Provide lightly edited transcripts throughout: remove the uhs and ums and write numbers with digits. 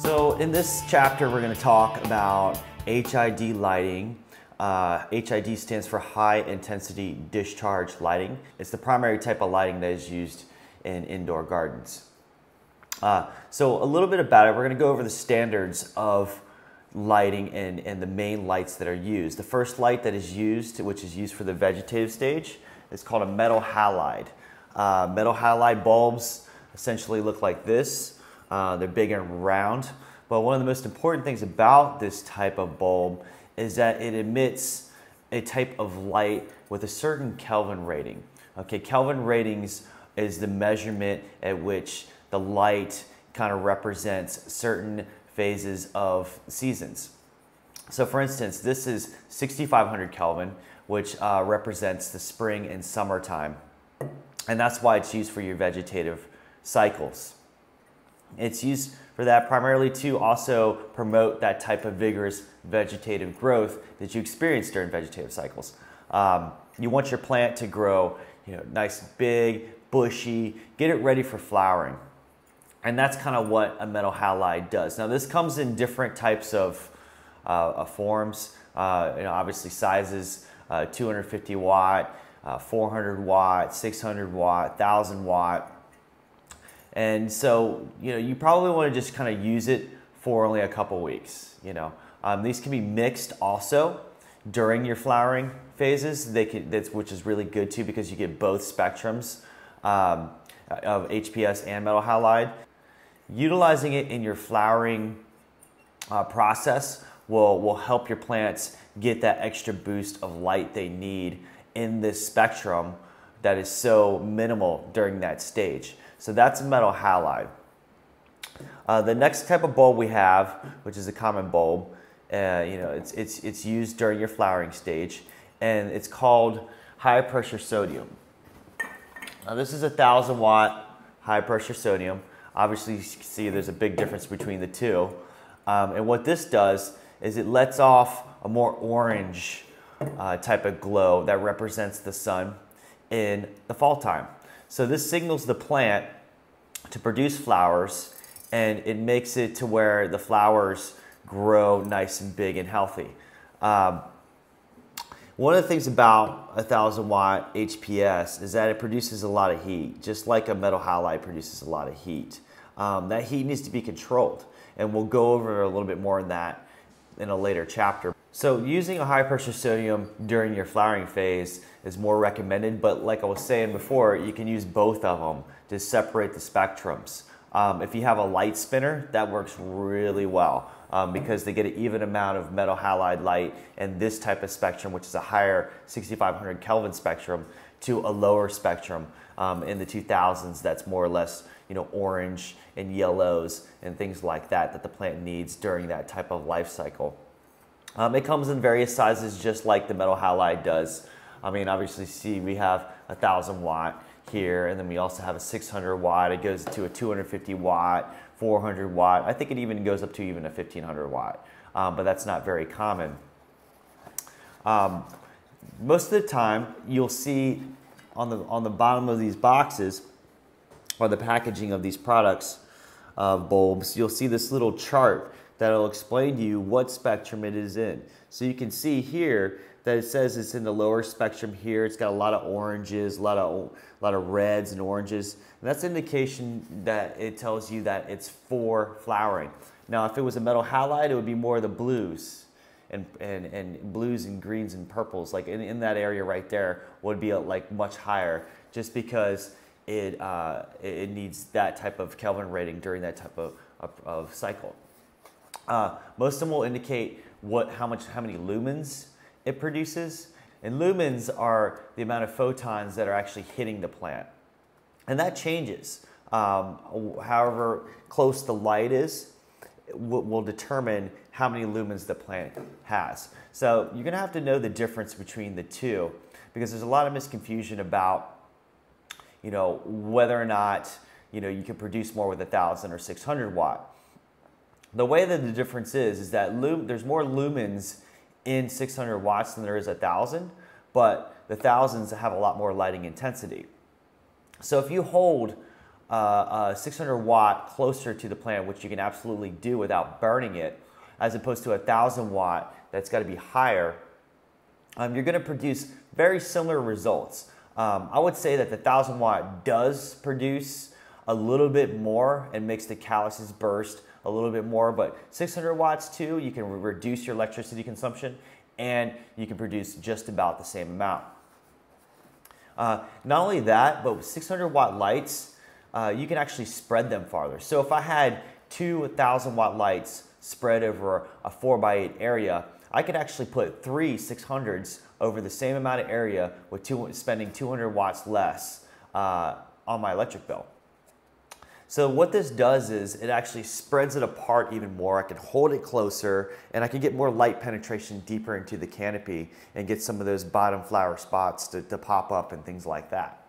So in this chapter, we're going to talk about HID lighting. HID stands for high intensity discharge lighting. It's the primary type of lighting that is used in indoor gardens. So a little bit about it, we're going to go over the standards of lighting and the main lights that are used. The first light that is used, which is used for the vegetative stage, is called a metal halide. Metal halide bulbs essentially look like this. They're big and round, but one of the most important things about this type of bulb is that it emits a type of light with a certain Kelvin rating. Okay, Kelvin ratings is the measurement at which the light kind of represents certain phases of seasons. So for instance, this is 6,500 Kelvin, which represents the spring and summertime. And that's why it's used for your vegetative cycles. It's used for that primarily to also promote that type of vigorous vegetative growth that you experience during vegetative cycles. You want your plant to grow, nice, big, bushy, get it ready for flowering. And that's kind of what a metal halide does. Now this comes in different types of forms, obviously sizes, 250 watt, 400 watt, 600 watt, 1000 watt. And so, you probably want to just kind of use it for only a couple weeks. These can be mixed also during your flowering phases, which is really good too because you get both spectrums of HPS and metal halide. Utilizing it in your flowering process will help your plants get that extra boost of light they need in this spectrum that is so minimal during that stage. So that's a metal halide. The next type of bulb we have, which is a common bulb, it's used during your flowering stage, and it's called high pressure sodium. Now this is 1,000 watt high pressure sodium. Obviously you can see there's a big difference between the two. And what this does is it lets off a more orange type of glow that represents the sun in the fall time. So this signals the plant to produce flowers, and it makes it to where the flowers grow nice and big and healthy. One of the things about 1,000 watt HPS is that it produces a lot of heat, just like a metal halide produces a lot of heat. That heat needs to be controlled, and we'll go over a little bit more on that in a later chapter. So using a high pressure sodium during your flowering phase is more recommended, but like I was saying before, you can use both of them to separate the spectrums. If you have a light spinner, that works really well because they get an even amount of metal halide light and this type of spectrum, which is a higher 6,500 Kelvin spectrum, to a lower spectrum in the 2000s that's more or less orange and yellows and things like that the plant needs during that type of life cycle. It comes in various sizes just like the metal halide does. Obviously see we have 1,000 watt here, and then we also have a 600 watt. It goes to a 250 watt, 400 watt. I think it even goes up to even a 1,500 watt, but that's not very common. Most of the time you'll see on the bottom of these boxes or the packaging of these products of bulbs, you'll see this little chart that'll explain to you what spectrum it is in. So you can see here that it says it's in the lower spectrum here. It's got a lot of oranges, a lot of reds and oranges. And that's an indication that it tells you that it's for flowering. Now, if it was a metal halide, it would be more of the blues and blues and greens and purples. Like in that area right there would be like much higher, just because it needs that type of Kelvin rating during that type of cycle. Most of them will indicate how many lumens it produces, and lumens are the amount of photons that are actually hitting the plant, and that changes. However close the light is will determine how many lumens the plant has. So you're gonna have to know the difference between the two, because there's a lot of misconfusion about whether or not you can produce more with 1,000 or 600 watt. The way that the difference is that there's more lumens in 600 watts than there is 1,000, but the thousands have a lot more lighting intensity. So if you hold a 600 watt closer to the plant, which you can absolutely do without burning it, as opposed to a 1,000 watt that's got to be higher, you're going to produce very similar results. I would say that the 1,000 watt does produce a little bit more and makes the calyxes burst a little bit more, but 600 watts too, you can reduce your electricity consumption and you can produce just about the same amount. Not only that, but with 600 watt lights, you can actually spread them farther. So if I had two 1,000 watt lights spread over a 4x8 area, I could actually put three 600s over the same amount of area with spending 200 watts less on my electric bill. So what this does is it actually spreads it apart even more. I can hold it closer and I can get more light penetration deeper into the canopy and get some of those bottom flower spots to pop up and things like that,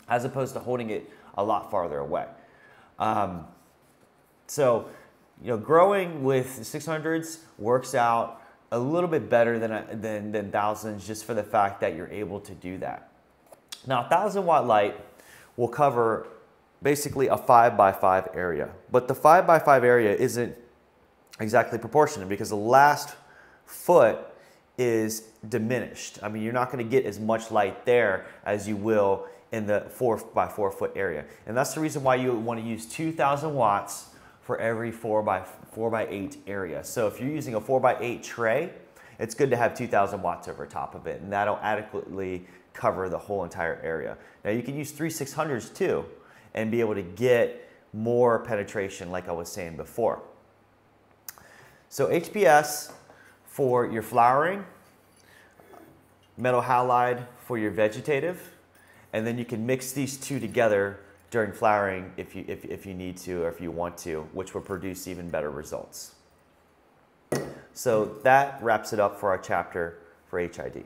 as opposed to holding it a lot farther away. So, you know, growing with 600s works out a little bit better than thousands, just for the fact that you're able to do that. Now, 1,000 watt light will cover basically a 5x5 area, but the 5x5 area isn't exactly proportionate because the last foot is diminished. I mean, you're not going to get as much light there as you will in the 4x4 foot area, and that's the reason why you want to use 2,000 watts for every 4x8 area. So if you're using a 4x8 tray, it's good to have 2,000 watts over top of it, and that'll adequately cover the whole entire area. Now you can use 3 600s too and be able to get more penetration like I was saying before. So HPS for your flowering, metal halide for your vegetative, and then you can mix these two together during flowering if you need to or if you want to, which will produce even better results. So that wraps it up for our chapter for HID.